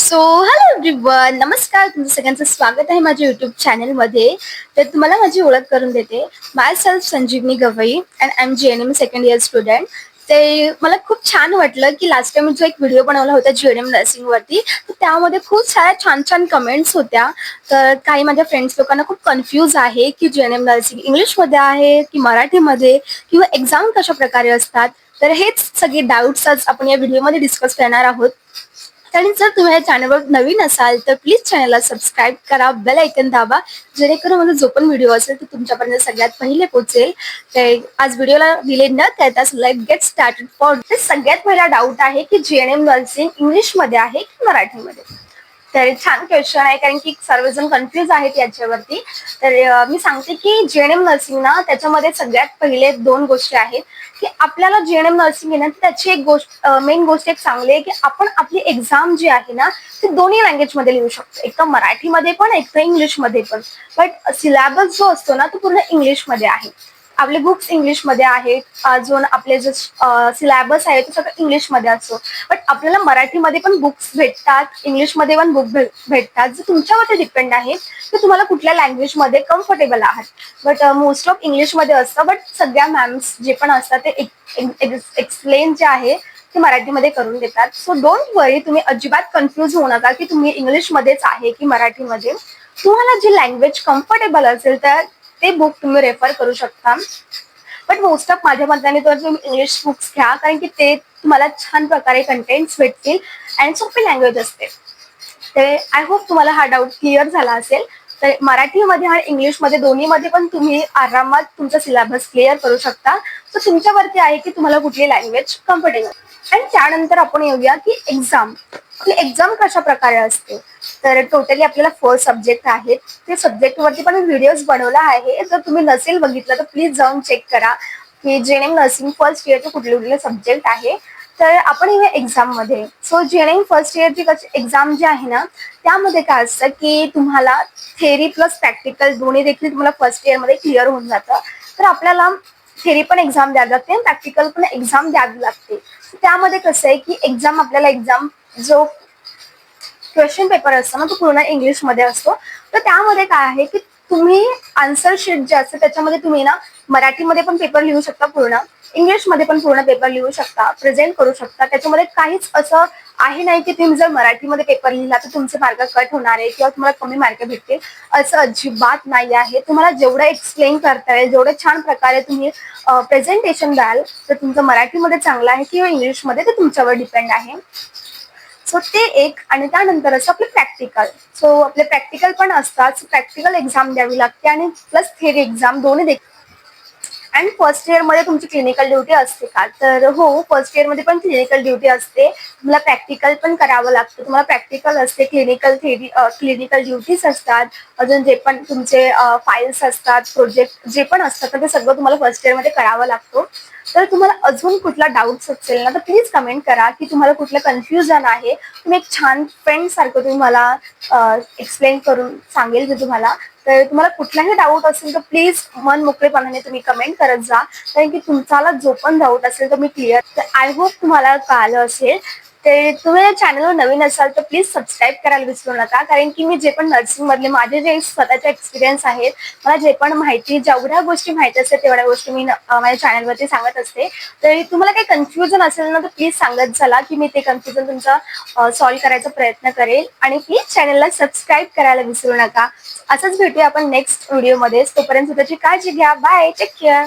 Hello everyone, नमस्कार. तुमचं सगळ्यांचं स्वागत आहे माझ्या यूट्यूब चॅनलमध्ये. तर तुम्हाला माझी ओळख करून देते. Myself Sanjivani Gavai and I am GNM second year student. ते मला खूप छान वाटलं की लास्ट टाइम मी जो एक व्हिडिओ बनवला होता GNM नर्सिंगवरती, तर त्यामध्ये खूप साऱ्या छान छान कमेंट्स होत्या. तर काही माझ्या फ्रेंड्स लोकांना खूप कन्फ्यूज आहे की GNM नर्सिंग इंग्लिशमध्ये आहे की मराठीमध्ये, किंवा एक्झाम कशा प्रकारे असतात. तर हेच सगळे डाऊट्स आज आपण या व्हिडिओमध्ये डिस्कस करणार आहोत. आणि जर तुम्ही या चॅनलवर नवीन असाल तर प्लीज चॅनलला सबस्क्राईब करा, बेल ऐकन दाबा, जेणेकरून माझा जो पण व्हिडिओ असेल तो तुमच्यापर्यंत सगळ्यात पहिले पोहोचेल. तर आज व्हिडिओला डिले न करताच लेट गेट स्टार्टेड. फॉर सगळ्यात पहिला डाऊट आहे की GNM नर्सिंग इंग्लिशमध्ये आहे की मराठीमध्ये. तर छान क्वेश्चन आहे, कारण की सर्वजण कन्फ्यूज आहेत याच्यावरती. तर मी सांगते की GNM नर्सिंग ना, त्याच्यामध्ये सगळ्यात पहिले दोन गोष्टी आहेत की आपल्याला GNM नर्सिंग आहे ना, त्याची एक गोष्ट, मेन गोष्ट एक चांगली आहे की आपण आपली एक्झाम जी आहे ना ती दोन्ही लँग्वेजमध्ये लिहू शकतो, एक तर मराठीमध्ये पण एक तर इंग्लिशमध्ये पण. बट सिलेबस जो असतो ना तो पूर्ण इंग्लिशमध्ये आहे. आपले बुक्स इंग्लिशमध्ये आहेत, अजून आपले जे सिलेबस आहे तो सगळं इंग्लिशमध्ये असतो. बट आपल्याला मराठीमध्ये पण बुक्स भेटतात, इंग्लिशमध्ये पण बुक भेटतात. जे तुमच्यावरती डिपेंड आहे की तुम्हाला कुठल्या लँग्वेजमध्ये कम्फर्टेबल आहात. बट मोस्ट ऑफ इंग्लिशमध्ये असतं, बट सगळ्या मॅम्स जे पण असतात ते एक्सप्लेन जे आहे ते मराठीमध्ये करून देतात. सो डोंट वरी, तुम्ही अजिबात कन्फ्यूज होऊ नका की तुम्ही इंग्लिशमध्येच आहे की मराठीमध्ये. तुम्हाला जी लँग्वेज कम्फर्टेबल असेल तर ते बुक तुम्ही रेफर करू शकता. बट मोस्ट ऑफ माझ्या मताने तर तुम्ही इंग्लिश बुक्स घ्या, कारण की ते तुम्हाला छान प्रकारे कंटेंट्स भेटतील आणि सोपी लँग्वेज असते. तर आय होप तुम्हाला हा डाऊट क्लिअर झाला असेल. तर मराठीमध्ये आणि इंग्लिशमध्ये दोन्हीमध्ये पण तुम्ही आरामात तुमचा सिलेबस क्लिअर करू शकता. तर तुमच्यावरती आहे की तुम्हाला कुठली लँग्वेज कम्फर्टेबल. आणि त्यानंतर आपण येऊया की एक्झाम. आपली एक्झाम कशा प्रकारे असते. तर टोटली आपल्याला 4 सब्जेक्ट आहेत. ते सब्जेक्टवरती पण व्हिडिओज बनवला आहे. जर तुम्ही नसेल बघितलं तर प्लीज जाऊन चेक करा की GNM नर्सिंग फर्स्ट इयरचे कुठले कुठले सब्जेक्ट आहे. तर आपण येऊया एक्झाममध्ये. सो GNM फर्स्ट इयरची एक्झाम जी आहे ना, त्यामध्ये काय असतं की तुम्हाला थेरी प्लस प्रॅक्टिकल दोन्ही देखील तुम्हाला फर्स्ट इयरमध्ये क्लिअर होऊन जातं. तर आपल्याला थेरी पण एक्झाम द्यावी लागते आणि प्रॅक्टिकल पण एक्झाम द्यावी लागते. त्यामध्ये कसं आहे की एक्झाम जो क्वेश्चन पेपर असतो ना तो पूर्ण इंग्लिशमध्ये असतो. तर त्यामध्ये काय आहे की तुम्ही आन्सर शीट जे असते त्याच्यामध्ये तुम्ही ना मराठीमध्ये पण पेपर लिहू शकता पूर्ण, इंग्लिशमध्ये पण पूर्ण पेपर लिहू शकता, प्रेझेंट करू शकता. त्याच्यामध्ये काहीच असं आहे नाही की तुम्ही जर मराठीमध्ये पेपर लिहिला तर तुमचे मार्क कट होणार आहे किंवा तुम्हाला कमी मार्क भेटतील. असं अजिबात नाही आहे. तुम्हाला जेवढं एक्सप्लेन करता येईल, जेवढं छान प्रकारे तुम्ही प्रेझेंटेशन द्याल तर तुमचं मराठीमध्ये चांगलं आहे किंवा इंग्लिशमध्ये, ते तुमच्यावर डिपेंड आहे. सो ते एक. आणि त्यानंतर असं आपले प्रॅक्टिकल. सो आपले प्रॅक्टिकल पण असतात. प्रॅक्टिकल एक्झाम द्यावी लागते आणि प्लस थेरी एक्झाम दोन्ही देखील. अँड फर्स्ट इयरमध्ये तुमची क्लिनिकल ड्युटी असते का, तर हो, फर्स्ट इयरमध्ये पण क्लिनिकल ड्युटी असते. तुम्हाला प्रॅक्टिकल पण करावं लागतं. तुम्हाला प्रॅक्टिकल असते, क्लिनिकल ड्युटीज असतात. अजून जे पण तुमचे फाईल्स असतात, प्रोजेक्ट जे पण असतात तर ते सगळं तुम्हाला फर्स्ट इयरमध्ये करावं लागतं. तर तुम्हाला अजून कुठला डाऊट्स असेल ना तर प्लीज कमेंट करा की तुम्हाला कुठलं कन्फ्युजन आहे. तुम्ही एक छान फ्रेंड सारखं तुम्ही मला एक्सप्लेन करून सांगेल मी तुम्हाला. तर तुम्हाला कुठलाही डाऊट असेल तर प्लीज मन मोकळेपणाने तुम्ही कमेंट करत जा, कारण की तुमचाला जो पण डाऊट असेल तर मी क्लिअर. तर आय होप तुम्हाला कळालं असेल. तर तुम्ही या चॅनलवर नवीन असाल तर प्लीज सबस्क्राईब करायला विसरू नका, कारण की मी जे पण नर्सिंगमधले माझे जे स्वतःचे एक्सपिरियन्स आहेत, मला जे पण माहिती, जेवढ्या गोष्टी माहिती असतात तेवढ्या गोष्टी मी माझ्या चॅनलवरती सांगत असते. तर तुम्हाला काही कन्फ्युजन असेल ना तर प्लीज सांगत चला की मी ते कन्फ्युजन तुमचं सॉल्व्ह करायचा प्रयत्न करेल. आणि प्लीज चॅनलला सबस्क्राईब करायला विसरू नका. असंच भेटूया आपण नेक्स्ट व्हिडिओमध्ये. तोपर्यंत स्वतःची काळजी घ्या. Bye, take care.